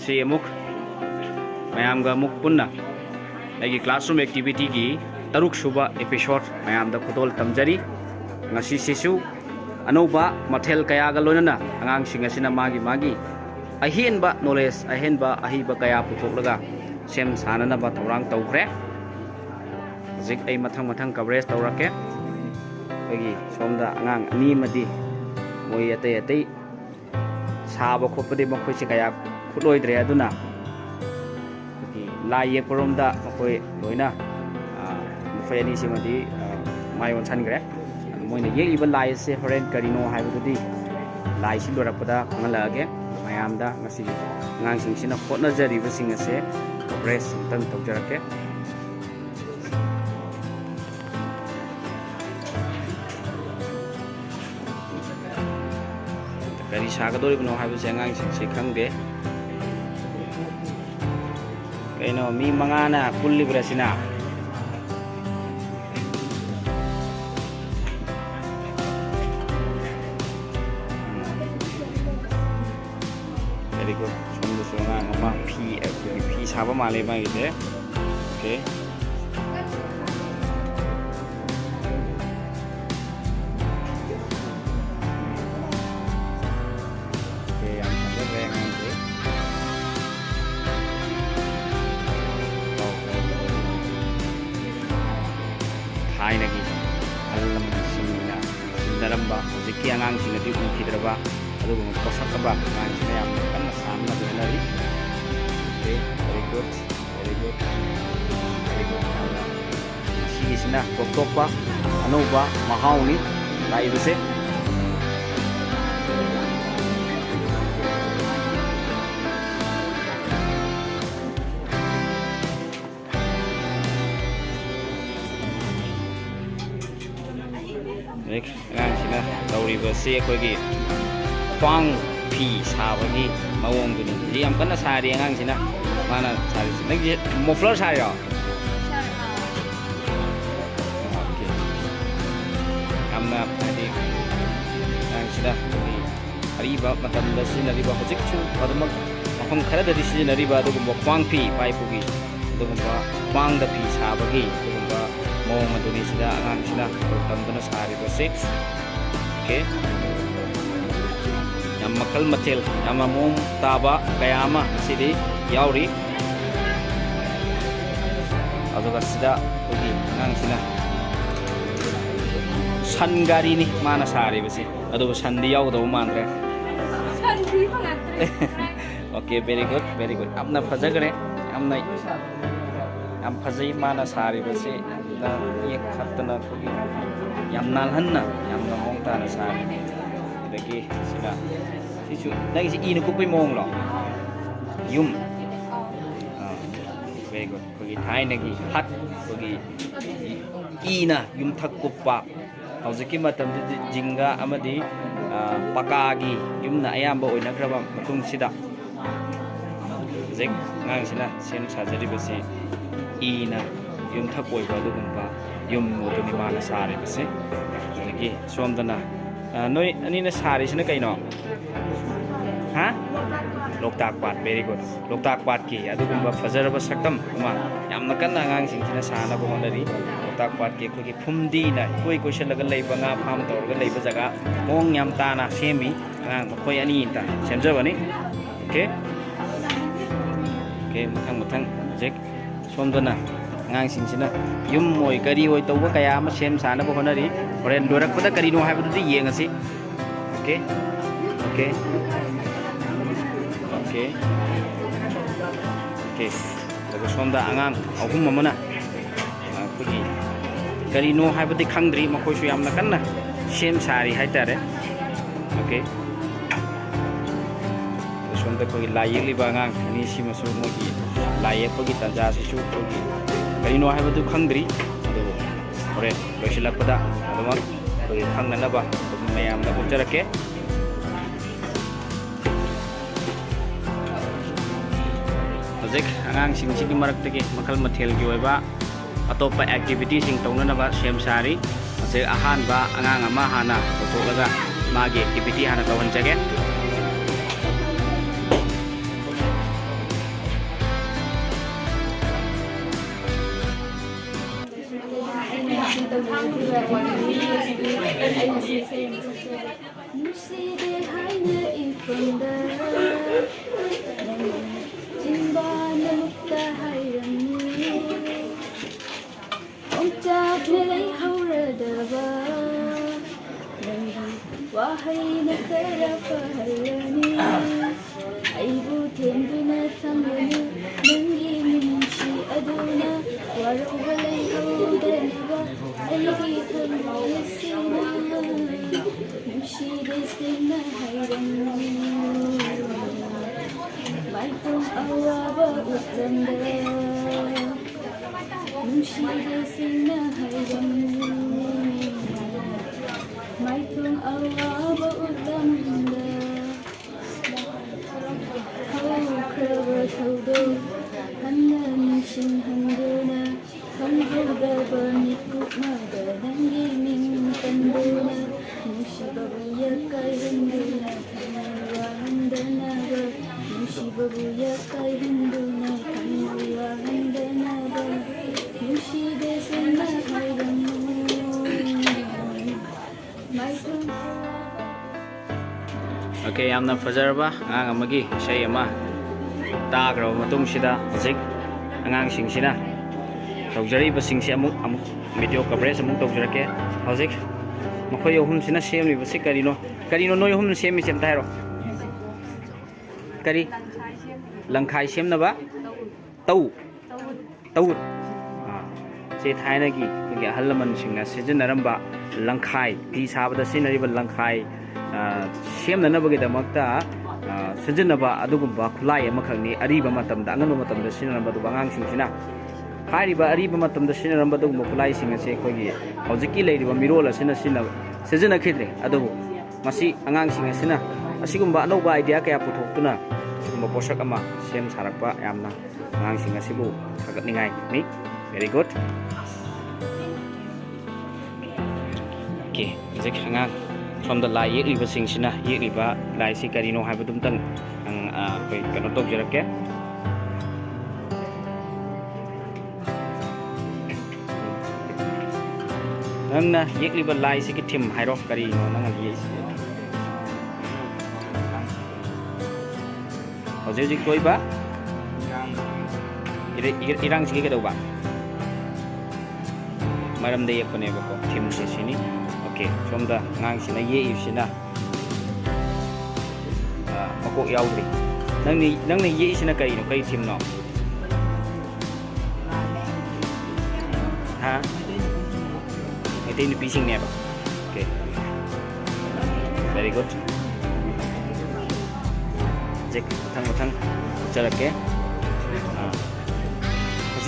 ngasi amuk mayam ga amuk punna lagi classroom activity gi taruk suba episode mayam da khudol tamjari ngasi sisu anoba mathel kaya ga loinana angang sing asina magi ahenba knowledge ahenba ahiba kaya puthok laga sem sanana ba thorang tawkhre zik ai mathang coverage tawrake lagi somda angang ani madi moi atai saba khopade makhoi se kaya khuloi dre aduna lai ye koromda makhoi loina makhoi ani simadi mayon changre moina ye iba lai se horen karino haibudi lai si lorapada ngalage mayamda ngasi ngang sing sina khotna jari ba sing ase coverage tan tawjarake kari sagadori bno habu sengang sing khangde kaino mi mangana kulli brasina very good sondu songa mama p saba male ba ide okay hai lagi alam sinna sindaramba hojiki angang sinati ukhidraba adugu posakaba angang sinna yam kanna samna denari okay very good si isna kokokpa anuba mahauni laibse ngang sina tawriba se akhoi khwang phi sabagi mawong duni ji am kana sari ngang sina mana sari nagi muffler sari ro okay amna adi ngang sina ariba matam da sina riba hojik chu aduma mafam khara da sina riba adugumba khwang phi pai pugi adugumba khwang da phi sabagi adugumba mawong aduni sida angang sina tamdana sari ba se okay yam makal mathel yam mom taba kayama sidi yauri aduga sida ugi ngang sina sangari ni mana sari basi adu sandi yaudo mandre sandi phangatre okay very good amna phajagre amna am phajai mana sari basi da ek khatna ugi yam nalhanna yam namong ta na sari dagi sida sisu dagi si ina kupai mong lo yum very good bagi thai nagi hat bagi ina yum thak kupa hawjiki matam jinga amadi pakagi yumna ayamba oina graba matung sida jek ngang sina sen sajari basi ina yum thak oi ba dugumba yum moduni mana sari basi dagi somdana noi ani na sari sina kaino ha loktak pat very good loktak pat ki adugumba fajaraba saktam kuma yamna kanna ngang sing sina sana bo honari loktak pat ki khogi phumdi na koi question laga leiba nga pham torga leiba jaga mong yam ta na semi ngang khoi ani ta semjabani okay mathang jek somdana ngang sing sina yum moi kari hoi tawba kaya ma sem sana bo honari horen lorak pada kari no haibu di yengasi okay lagu sonda angang ahum mamana kugi kari no haibati khangdri makhoi su yamna kanna sem sari haitare okay sonda kugi layi li bangang ni simasu mogi layi kugi tanja sisu kugi kari no haibatu khangdri adu ore loisila pada aduma kugi khangna na ba mayam na ujarake hojik angang sing sigi marak tagi makal mathel gi oiba atopa activity sing tongna ba sem sari ase ahan ba angang ama hana tholaga magi activity hana tawon jage Nusi de haine ifunda Jimba namukta hairami Omtak nilay hauradaba Wahay na karapahalani Aibu tenduna tamlani Nangi minshi aduna Waraw walay haudanaba Aigi kamayasina Nushi desina hayrami Maitong awaba utanda Nushi desina hayrami Maitong awaba utanda Hawkaba tawdo Handa nishin handuna Hangudaba mikukmada Nangi min kanduna Nushi babuya kay handuna Kanawa handanaba Nushi babuya kay handuna Kanawa handanaba Nushi desina hayrami Maitong Okay, yamna fazarba angang amagi isay ama tagraw matungsida hojik angangsingina tawjaribasingi amuk video coverage amuk tawjarake hojik makhoi ahumsina semlibasi karino noi ahum semi sem tairo kari langkhai semnaba tau se thainagi ge halaman singna sijinaramba langkhai pi sabada sinariba langkhai semnanabagidamakta sijinaba adugumba khulai amakhangni ariba matamda anganba matamda sinaramba du bangangsingina hairiba ariba matamda sinaramba du khulai singase khogi hojiki leiriba mirol asina sijina khidre adubu masi angangsing asina asigumba anauba idea kaya puthokuna sigumba posak ama sem sarakpa yamna angangsing asibu sagatningai ni very good okay jek hangang from the lai yekliba singsina yekliba lai si karino haibadum tang ang koi kano tok jarake nangna yekliba lai si ki thim hairo karino nang ye hojik koi ba irang si ke do ba maram de yekone ba ko thim se sini okay from the ngang sina ye sina makok yaudri nangni ye sina kai no kai thim no ha ite ni pising ne ba okay very good jek thang charake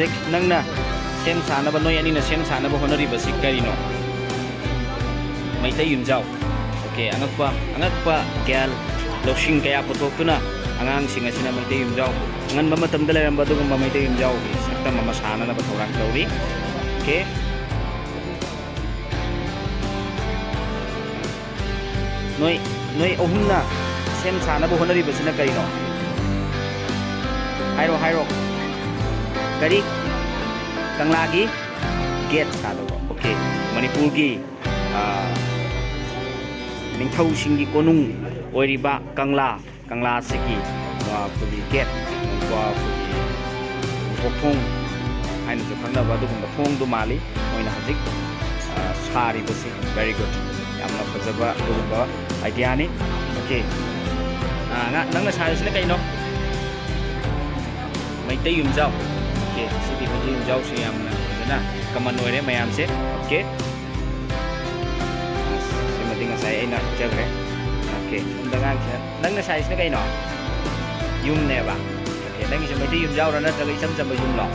jek nangna sem sana ba noi ani na sem sana ba honori ba sikari no Maitai Yumjau. Okay, angakpa gyal loksing kaya putokuna angang singa sina Maitai Yumjau. Ngan mamatam dala ramba du ngam Maitai Yumjau. Sakta mamasana na batorang tauri. Okay. Noi ohumna sem sana bo honari basina karino. Hairo. Kari kanglagi get sado. Okay. Manipur gi Ningthau singi konung oiriba kangla siki wa puli get wa puli pokong aina jo khangna ba dum thong du mali oina hajik sari basi very good yamna fajaba ba idea ni okay nangna sari sina kai no Maitai Yumjau okay sidi Maitai Yumjau si yamna na kaman oire mayam se okay saya nak cakap, okay. Dengan nangna size ni kayo no, yum ne ba, okay. Nang isang may yum jauh na talaga isang sama yum long,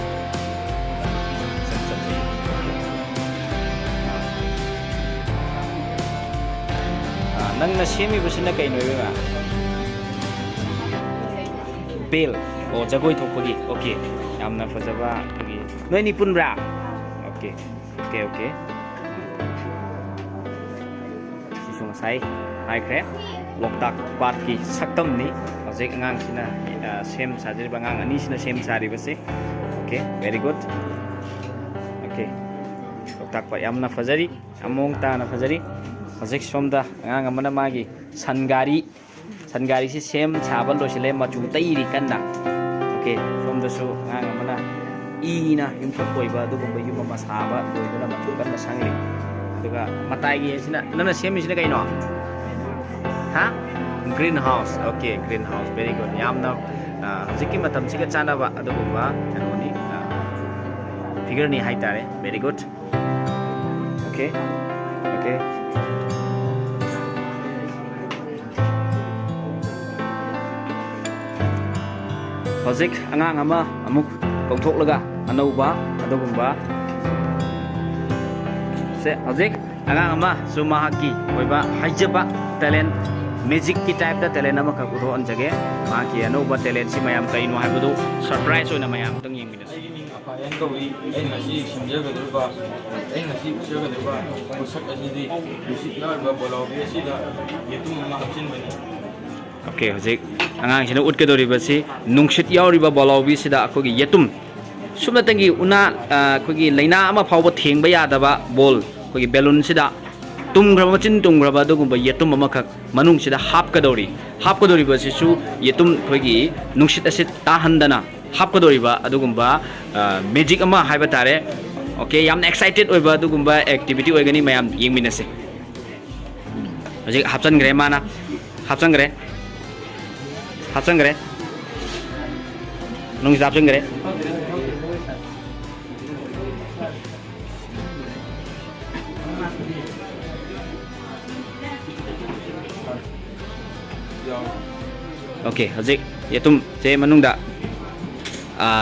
nangna semi bersih na kayo no ba, bel, oh jagoy thok pagi, okay. Amna fazaba pagi, no ini pun bra, okay. Sai hai kre loktak part ki saktam ni hojik angang sina sem sajari bangang ani sina sem sari base okay very good okay loktak pat yamna fajari among ta na fajari hojik somda angang amana magi sangari si sem sabal lo sile machu tairi kanna okay somda su angang amana ina yumthak koiba adugumba yuma masaba loidana machu kanna sangli aduga matai gi sina nana sem sina kaino ha greenhouse okay greenhouse very good yamna hojiki matam siga chana ba adugumba kanoni figure ni hai tare very good okay okay hojik angang ama amuk kauthok laga anauba adugumba se hojik angang ama sumahaki oiba haijaba talent magic ki type da talent ama ka kuro anjage ma ki anauba talent si mayam kaino haibudu surprise oina mayam tang yengmina Yang kau ini nasi simjaga dulu ini nasi simjaga dulu pusat aja di musik lah bawa biasa dah itu memang hapsin banyak. Okay, hojik angang sina ut ke dori basi nungshit yauri ba bolawi sida akogi yetum sumna tangi una akogi laina ama phawba thengba yada ba bol akogi balloon sida tumgraba machin tumgraba dugumba yetum ama khak manung sida hap ka dori basi su yetum akogi nungshit asit ta handana hap ka dori ba adugumba magic ama haiba tare okay yam excited oiba adugumba activity oigani mayam yengminase hojik hapsan gre mana hapsan gre nung hapsan gre okay hojik yetum je manung da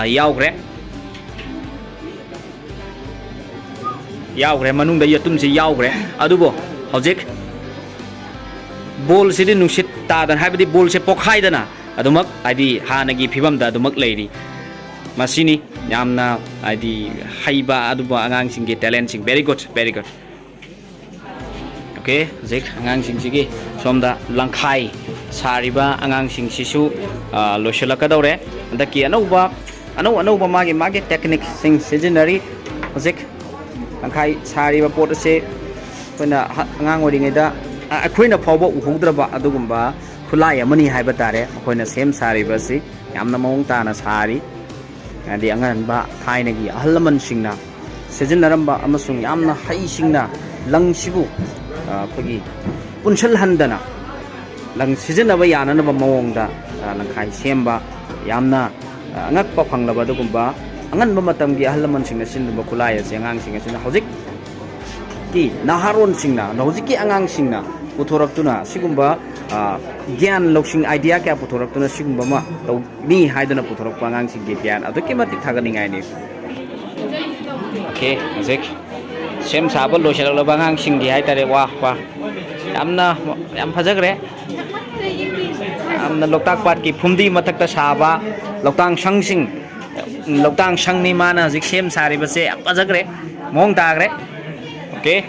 yaugre manung da yetum si yaugre adubo hojik bol sidi nungsit ta dan haibadi bol se pokhai dana adumak adi hanagi phibam da adumak leiri masini yamna adi haiba aduba angang singge talent sing very good okay zik angang sing sigi somda langkhai sariba angang sing sisu loshela ka dore andaki anauba magi technique sing sijinari zik langkhai sariba pot ase puna angang oringe da akoina phawba uhudraba adugumba khulai amani haiba tare akoina sem sari basi yamna mawong tana sari adi anganba thainagi ahlaman singna sejinaramba amasung yamna hai singna langsibu khogi punchal handana lang sijinaba yananaba mawongda langkhai semba yamna angakpa phanglaba adugumba anganba matamgi ahlaman singna sinduba khulai ase angang singa sina hojik ki naharon singna hojiki angang singna puthораktuna sigumba gyan loksing idea kya puthораktuna sigumba ma ni haidana puthorakpa angang singge gyan adukki mati thaganingai ni okay hojik sem sabal lo selak angang singdi haitare wa yam phajagre amna loktak pat ki phumdi mathakta saba loktang sangni mana hojik sem sari base yam phajagre mong tagre okay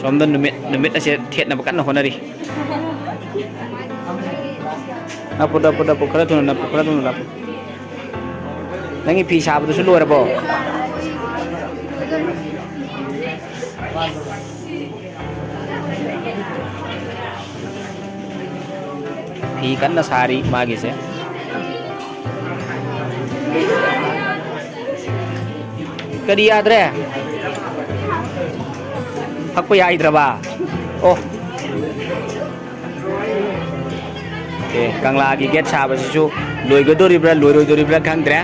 somda numit ase thet na bakan honari napuda khara tuna lapu nangi phi sabdu su lorabo phi kanna sari magi se kadi yadre hakpa yaidraba oh okay kangla gi get saba su loigodoribra loirodoribra khangdra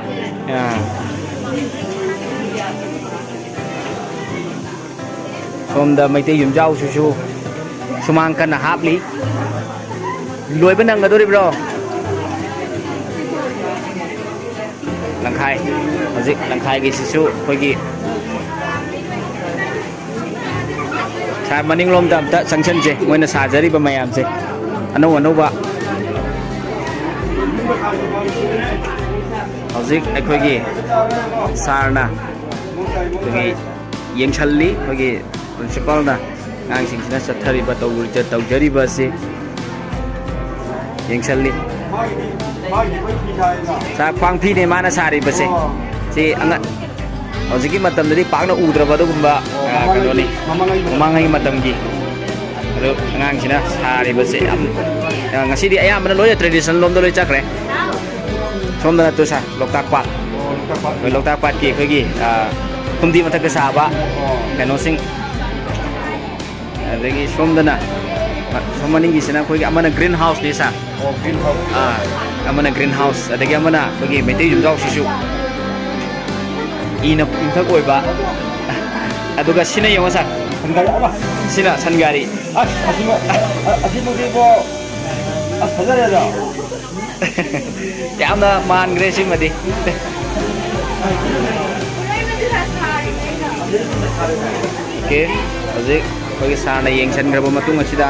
somda maite yumjau su sumang kana hapli loiba nangadoribro langkhai hojik langkhai gi sisu khoigi sa maning lom da ta sanction je moina sajari ba mayam je anau ba hojik khoigi sarna khoigi yengchalli khoigi principal na ngang sing sina sathari ba tawjari ba se yengchalli sa kwangphi ne mana sari ba se ꯁꯤ ꯍꯧꯖꯤꯛꯀꯤ ꯃꯇꯝꯗꯗꯤ ꯄꯥꯛꯅ ꯎꯗ꯭ꯔꯕ ꯑꯗꯨꯒꯨꯝꯕ ꯀꯩꯅꯣꯅꯤ ꯃꯃꯥꯡꯉꯩ ꯃꯇꯝꯒꯤ ꯑꯗꯨ ꯑꯉꯥꯡꯁꯤꯅ ꯁꯥꯔꯤꯕꯁꯦ ꯌꯥꯝ ngasi di ayam mana loya traditional lom do loy chakre som da tu sa loktak pat loktak pat ki khoi gi kumdi mathak ka saba kano sing adagi som da na somani gi sina khoi gi amana greenhouse ni sa greenhouse amana greenhouse adagi amana khoi gi meti jum jaw sisu ina imthak oi ba aduga sina yong sa sina sangari asimo di bo fazarada yamna man gresi madi okay hojik khoi sarna yengsan grabo matung asida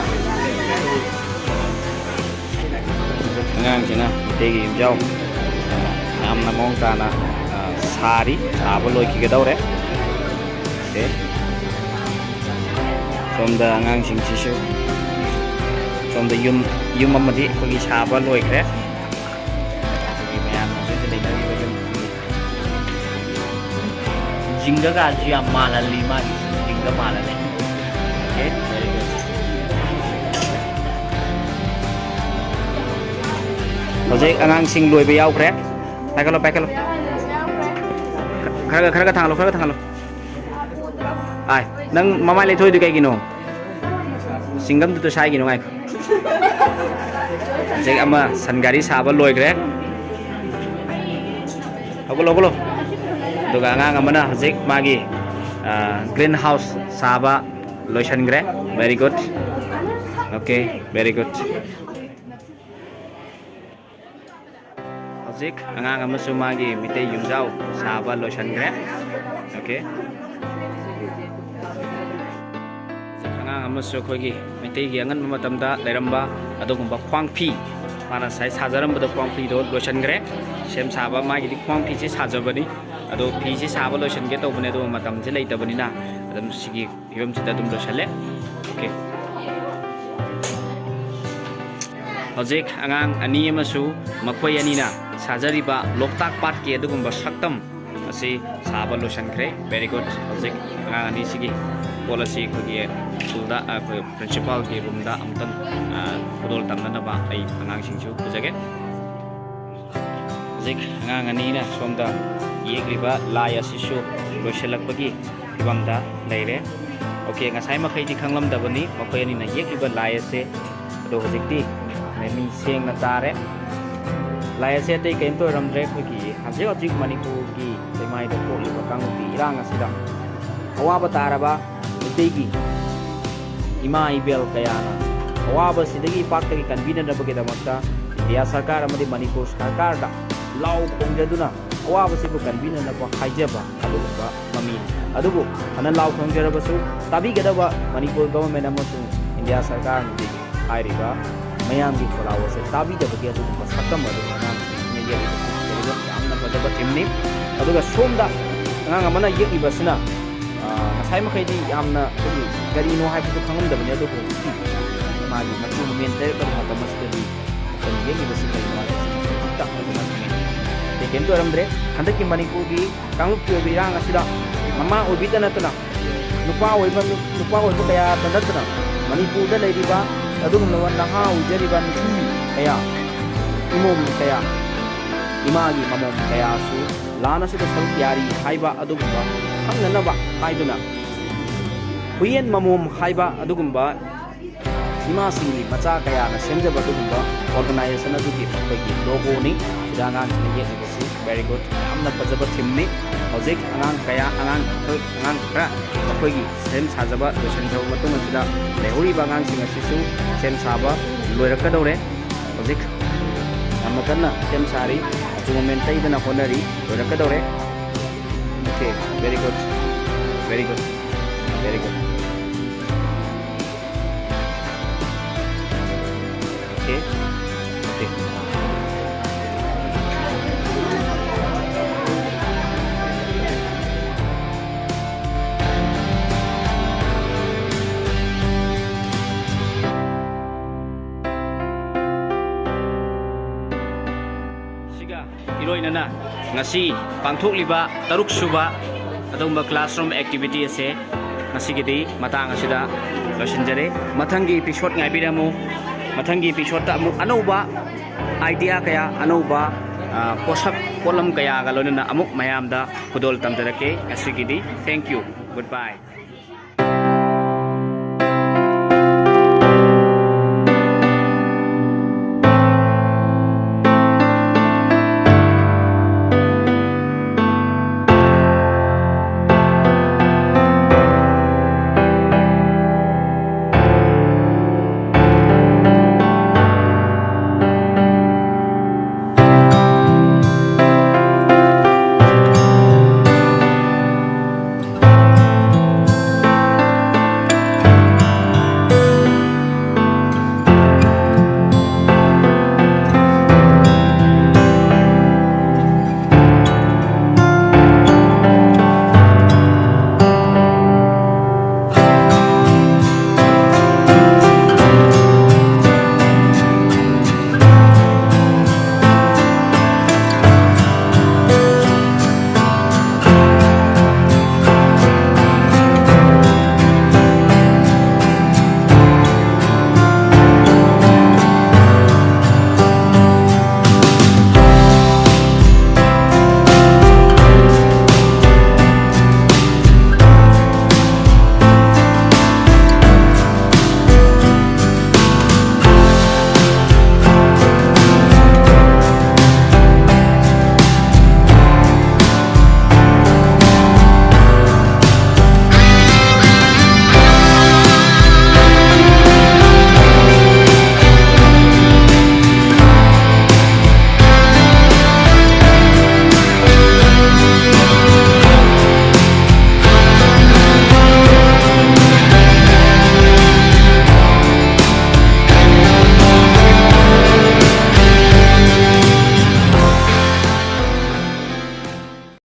ngang sina tegi imjau yamna mong tana sari sabo loi ki gedawre okay somda ngang sing sisu somda yum amadi khoi saba loi kre mayam se de na ri ba jinga ga ji amala lima jinga mala ne okay very good hojik angang sing loi ba yaw kre pakalo khara thang lo ai nang mama le thoi du kai gino singam tu sai gino ngai jek ama sangari saba loi gre hogolo duga ngang amana jek magi greenhouse saba loisan gre very good okay very good jek angang amasu magi mitei yumjau saba loisan gre okay amasu khoi maitai gi angan matamda leiramba adugumba khwangphi mana sai sajarambada khwangphi do lotion gre sem saba ma gi khwangphi se sajabani ado phi se saba lotion ge tobane do matam je leitabani na adum sigi yom chita dum losale okay hojik angang ani amasu makhoi ani na sajariba loktak pat ke adugumba saktam asi saba lotion gre very good hojik angang ani sigi policy khoi sulda khoi principal ki room da amtang pudol tamna ba ai angang singchu pujage zik angang ani na somda yegriba lai asisu loiselak bagi ibam da leire okay ngasai makai di khanglam da bani makai ani na yegriba lai ase do hojikti mi seng na tare lai ase te kain to ramdre khoi ki hajik hajik manipur ki semai da ko liba kang ti irang asida awa ba taraba tegi ima ibel kayana awaba sidagi paktagi convener dabage damakta India sarkar amadi Manipur sarkar da law khongjaduna awaba sibu convener na ba haijaba aduba mami adubu ana law khongjarabasu tabi gadaba Manipur government amasu India sarkar ni hairiba mayam gi kholawa se tabi dabage aduba sakam aduna ne yeri yamna badaba timni aduga somda ngang amana yegi basna sai makai di yamna gari no hai bu khangam da bane do ko magi machu men te ko mata masdari kan ye ni basi kai ma tak na ma te ken to ramdre handa ki mani ko gi kanglu ki bi rang asida mama obita na tuna nupa oi ba kaya tanatna mani pu da lei ba adum no wan ha ujari ban kaya imom kaya imagi mamom kaya su lana su da sal yari haiba adugumba hamna na ba haiduna huyen mamom haiba adugumba ima singli macha kaya na semjaba adugumba organization adugi bagi logo ni sidanga ni ye ni very good amna pajaba thimni hojik angang kaya angang kra akoigi sem sajaba lotion thaw matung sida lehuri bangang singa sisu sem saba loiraka dore hojik amakanna sem sari atu moment tai dana honari loiraka dore okay very good very good very good okay okay ꯑꯁꯤꯒ ꯏꯔꯣꯏꯅꯅ ꯉꯁꯤ ꯄꯥꯡꯊꯣꯛꯂꯤꯕ 6 ꯁꯨꯕ ꯑꯗꯨꯒꯨꯝꯕ classroom activity ꯑꯁꯦ ꯉꯁꯤꯒꯤꯗꯤ ꯃꯇꯥꯡ ꯑꯁꯤꯗ ꯂꯣꯏꯁꯤꯟꯖꯔꯦ ꯃꯊꯪꯒꯤ ꯏꯄꯤꯁꯣꯗ ꯉꯥꯏꯕꯤꯔꯝꯃꯨ ꯃꯊꯪꯒꯤ ꯏꯄꯤꯁꯣꯗꯇ ꯑꯃꯨꯛ ꯑꯅꯧꯕ ꯑꯥꯏꯗꯤꯌꯥ ꯀꯌꯥ ꯑꯅꯧꯕ ꯄꯣꯠꯁꯛ ꯄꯣꯠꯂꯝ ꯀꯌꯥꯒ ꯂꯣꯏꯅꯅ ꯑꯃꯨꯛ ꯃꯌꯥꯝꯗ ꯈꯨꯗꯣꯜ ꯇꯝꯖꯔꯛꯀꯦ ꯉꯁꯤꯒꯤꯗꯤ ꯊꯦꯡꯛ ꯌꯨ ꯒꯨꯗ ꯕꯥꯏ